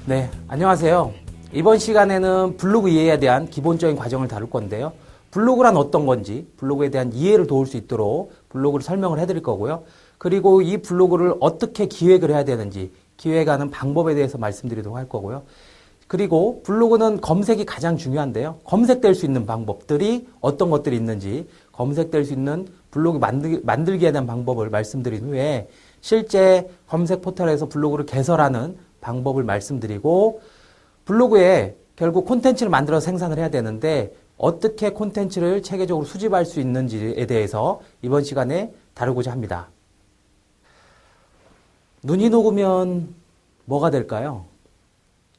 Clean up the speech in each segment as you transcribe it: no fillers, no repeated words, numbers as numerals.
네, 안녕하세요. 이번 시간에는 블로그 이해에 대한 기본적인 과정을 다룰 건데요. 블로그란 어떤 건지, 블로그에 대한 이해를 도울 수 있도록 블로그를 설명을 해드릴 거고요. 그리고 이 블로그를 어떻게 기획을 해야 되는지, 기획하는 방법에 대해서 말씀드리도록 할 거고요. 그리고 블로그는 검색이 가장 중요한데요. 검색될 수 있는 방법들이 어떤 것들이 있는지, 검색될 수 있는 블로그 만들기에 대한 방법을 말씀드린 후에 실제 검색 포털에서 블로그를 개설하는 방법을 말씀드리고, 블로그에 결국 콘텐츠를 만들어서 생산을 해야 되는데 어떻게 콘텐츠를 체계적으로 수집할 수 있는지에 대해서 이번 시간에 다루고자 합니다. 눈이 녹으면 뭐가 될까요?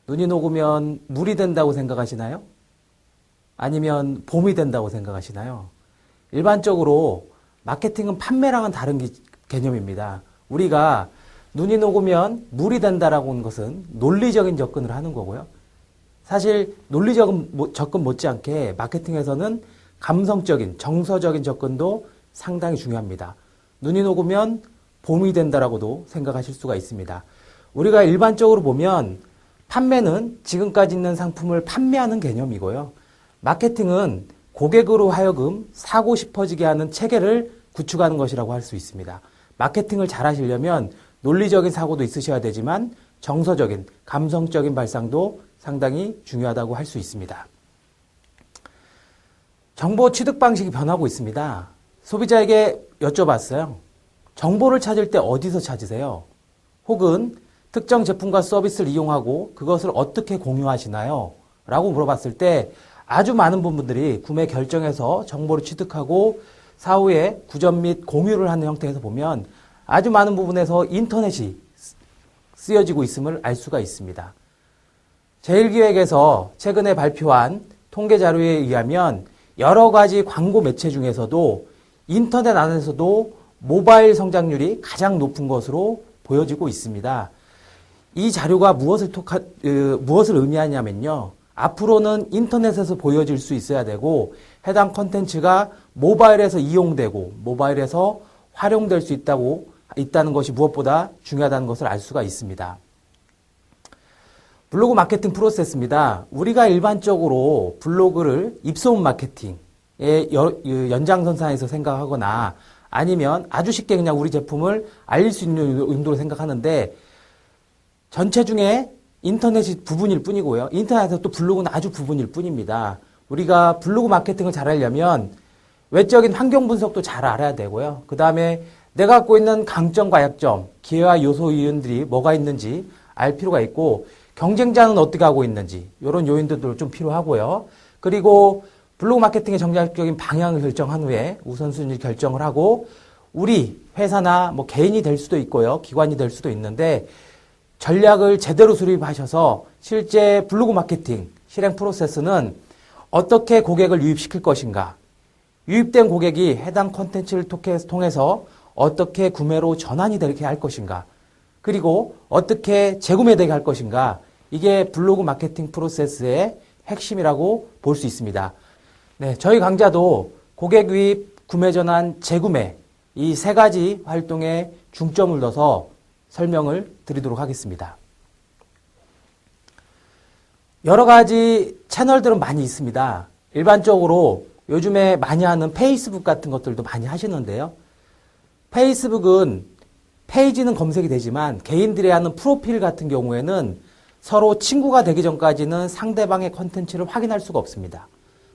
눈이 녹으면 물이 된다고 생각하시나요? 아니면 봄이 된다고 생각하시나요? 일반적으로 마케팅은 판매랑은 다른 개념입니다. 우리가 눈이 녹으면 물이 된다라고 하는 것은 논리적인 접근을 하는 거고요. 사실 논리적인 접근 못지않게 마케팅에서는 감성적인, 정서적인 접근도 상당히 중요합니다. 눈이 녹으면 봄이 된다라고도 생각하실 수가 있습니다. 우리가 일반적으로 보면 판매는 지금까지 있는 상품을 판매하는 개념이고요. 마케팅은 고객으로 하여금 사고 싶어지게 하는 체계를 구축하는 것이라고 할 수 있습니다. 마케팅을 잘 하시려면 논리적인 사고도 있으셔야 되지만 정서적인, 감성적인 발상도 상당히 중요하다고 할 수 있습니다. 정보 취득 방식이 변하고 있습니다. 소비자에게 여쭤봤어요. 정보를 찾을 때 어디서 찾으세요? 혹은 특정 제품과 서비스를 이용하고 그것을 어떻게 공유하시나요? 라고 물어봤을 때 아주 많은 분들이 구매 결정에서 정보를 취득하고 사후에 구전 및 공유를 하는 형태에서 보면 아주 많은 부분에서 인터넷이 쓰여지고 있음을 알 수가 있습니다. 제일기획에서 최근에 발표한 통계 자료에 의하면 여러 가지 광고 매체 중에서도 인터넷 안에서도 모바일 성장률이 가장 높은 것으로 보여지고 있습니다. 이 자료가 무엇을 의미하냐면요. 앞으로는 인터넷에서 보여질 수 있어야 되고 해당 콘텐츠가 모바일에서 이용되고 모바일에서 활용될 수 있다는 것이 무엇보다 중요하다는 것을 알 수가 있습니다. 블로그 마케팅 프로세스입니다. 우리가 일반적으로 블로그를 입소문 마케팅의 연장선상에서 생각하거나 아니면 아주 쉽게 그냥 우리 제품을 알릴 수 있는 용도로 생각하는데 전체 중에 인터넷이 부분일 뿐이고요. 인터넷에서 또 블로그는 아주 부분일 뿐입니다. 우리가 블로그 마케팅을 잘 하려면 외적인 환경 분석도 잘 알아야 되고요. 그 다음에 내가 갖고 있는 강점과 약점, 기회와 요소 요인들이 뭐가 있는지 알 필요가 있고 경쟁자는 어떻게 하고 있는지 이런 요인들도 좀 필요하고요. 그리고 블로그 마케팅의 전략적인 방향을 결정한 후에 우선순위 결정을 하고 우리 회사나 뭐 개인이 될 수도 있고요. 기관이 될 수도 있는데 전략을 제대로 수립하셔서 실제 블로그 마케팅 실행 프로세스는 어떻게 고객을 유입시킬 것인가, 유입된 고객이 해당 콘텐츠를 통해서 어떻게 구매로 전환이 되게 할 것인가, 그리고 어떻게 재구매되게 할 것인가, 이게 블로그 마케팅 프로세스의 핵심이라고 볼 수 있습니다. 네, 저희 강좌도 고객 유입, 구매 전환, 재구매 이 세 가지 활동에 중점을 둬서 설명을 드리도록 하겠습니다. 여러 가지 채널들은 많이 있습니다. 일반적으로 요즘에 많이 하는 페이스북 같은 것들도 많이 하시는데요. 페이스북은 페이지는 검색이 되지만 개인들이 하는 프로필 같은 경우에는 서로 친구가 되기 전까지는 상대방의 컨텐츠를 확인할 수가 없습니다.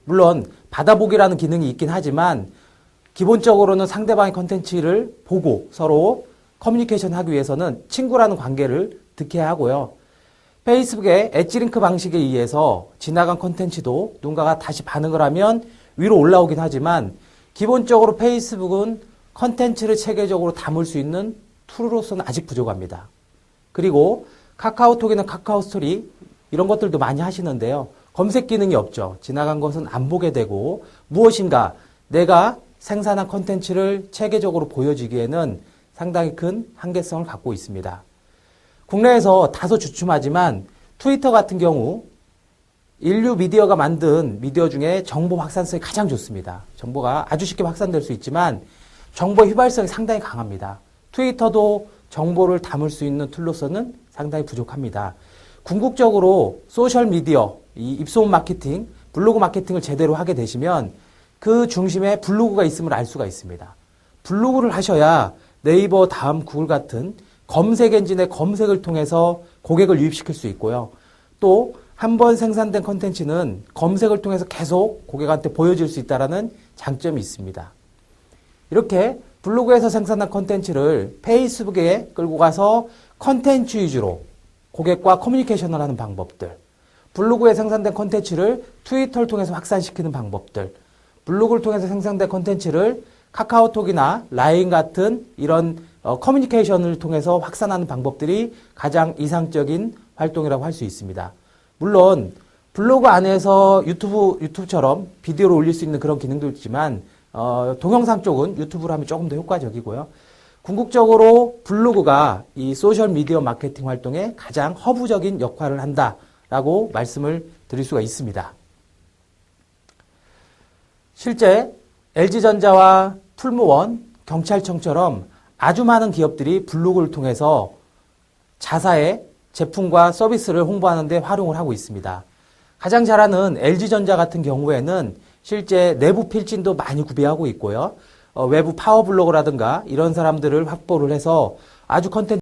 물론 받아보기라는 기능이 있긴 하지만 기본적으로는 상대방의 컨텐츠를 보고 서로 커뮤니케이션 하기 위해서는 친구라는 관계를 득해야 하고요. 페이스북의 엣지링크 방식에 의해서 지나간 컨텐츠도 누군가가 다시 반응을 하면 위로 올라오긴 하지만 기본적으로 페이스북은 컨텐츠를 체계적으로 담을 수 있는 툴로서는 아직 부족합니다. 그리고 카카오톡이나 카카오 스토리 이런 것들도 많이 하시는데요. 검색 기능이 없죠. 지나간 것은 안 보게 되고 무엇인가 내가 생산한 컨텐츠를 체계적으로 보여주기에는 상당히 큰 한계성을 갖고 있습니다. 국내에서 다소 주춤하지만 트위터 같은 경우 인류 미디어가 만든 미디어 중에 정보 확산성이 가장 좋습니다. 정보가 아주 쉽게 확산될 수 있지만 정보 휘발성이 상당히 강합니다. 트위터도 정보를 담을 수 있는 툴로서는 상당히 부족합니다. 궁극적으로 소셜미디어, 이 입소문 마케팅, 블로그 마케팅을 제대로 하게 되시면 그 중심에 블로그가 있음을 알 수가 있습니다. 블로그를 하셔야 네이버, 다음, 구글 같은 검색 엔진의 검색을 통해서 고객을 유입시킬 수 있고요. 또 한 번 생산된 컨텐츠는 검색을 통해서 계속 고객한테 보여줄 수 있다는 장점이 있습니다. 이렇게 블로그에서 생산한 컨텐츠를 페이스북에 끌고 가서 컨텐츠 위주로 고객과 커뮤니케이션을 하는 방법들, 블로그에 생산된 컨텐츠를 트위터를 통해서 확산시키는 방법들, 블로그를 통해서 생산된 컨텐츠를 카카오톡이나 라인 같은 이런 커뮤니케이션을 통해서 확산하는 방법들이 가장 이상적인 활동이라고 할 수 있습니다. 물론 블로그 안에서 유튜브처럼 비디오를 올릴 수 있는 그런 기능도 있지만 동영상 쪽은 유튜브로 하면 조금 더 효과적이고요. 궁극적으로 블로그가 이 소셜미디어 마케팅 활동에 가장 허브적인 역할을 한다라고 말씀을 드릴 수가 있습니다. 실제 LG전자와 풀무원, 경찰청처럼 아주 많은 기업들이 블로그를 통해서 자사의 제품과 서비스를 홍보하는 데 활용을 하고 있습니다. 가장 잘하는 LG전자 같은 경우에는 실제 내부 필진도 많이 구비하고 있고요. 외부 파워블로거라든가 이런 사람들을 확보를 해서 아주 컨텐츠